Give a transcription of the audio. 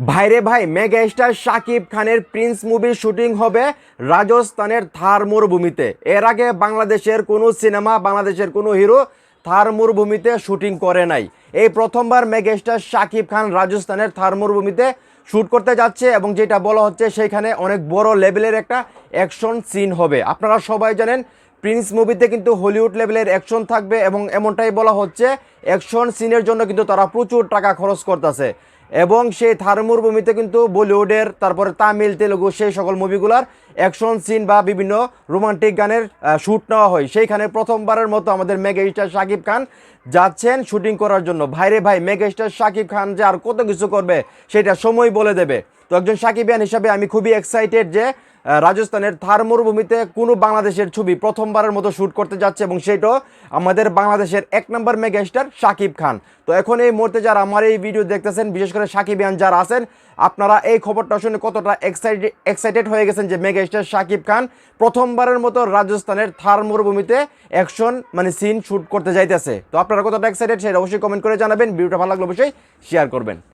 ভাইরে ভাই, mega star Shakib খানের প্রিন্স মুভির শুটিং হবে রাজস্থানের থার মরুভূমিতে। এর আগে বাংলাদেশের কোনো সিনেমা, বাংলাদেশের কোনো হিরো থার মরুভূমিতে শুটিং করে নাই। এই প্রথমবার মেগা স্টার শাকিব খান রাজস্থানের থার মরুভূমিতে শ্যুট করতে যাচ্ছে এবং যেটা বলা হচ্ছে সেইখানে অনেক বড় লেভেলের একটা অ্যাকশন সিন হবে। আপনারা সবাই জানেন প্রিন্স মুভিতে কিন্তু হলিউড লেভেলের অ্যাকশন থাকবে এবং এমনটাই বলা হচ্ছে অ্যাকশন সিনের জন্য কিন্তু তারা প্রচুর টাকা খরচ করতেছে এবং সেই থার মরুভূমিতে কিন্তু বলিউডের, তারপরে তামিল, তেলুগু সেই সকল মুভিগুলার অ্যাকশন সিন বা বিভিন্ন রোমান্টিক গানের শ্যুট নেওয়া হয়। সেইখানে প্রথমবারের মতো আমাদের মেগা স্টার শাকিব খান যাচ্ছেন শুটিং করার জন্য। ভাইরে ভাই, মেগা স্টার শাকিব খান যে আর কত কিছু করবে সেটা সময় বলে দেবে। তো একজন শাকিবিয়ান হিসাবে আমি খুবই এক্সাইটেড যে রাজস্থানের থার মরুভূমিতে কোনো বাংলাদেশের ছবি প্রথমবারের মতো শ্যুট করতে যাচ্ছে এবং সেটাও আমাদের বাংলাদেশের এক নম্বর মেগা স্টার শাকিব খান। তো এখন এই মুহূর্তে যারা আমার এই ভিডিও দেখতেছেন, বিশেষ করে শাকিবিয়ান যারা আছেন, আপনারা এই খবরটা শুনে কতটা এক্সাইটেড হয়ে গেছেন যে মেগা স্টার শাকিব খান প্রথমবারের মতো রাজস্থানের থার মরুভূমিতে অ্যাকশন সিন শ্যুট করতে যাইতেছে। তো আপনারা কতটা এক্সাইটেড সেটা অবশ্যই কমেন্ট করে জানাবেন। ভিডিওটা ভালো লাগলে অবশ্যই শেয়ার করবেন।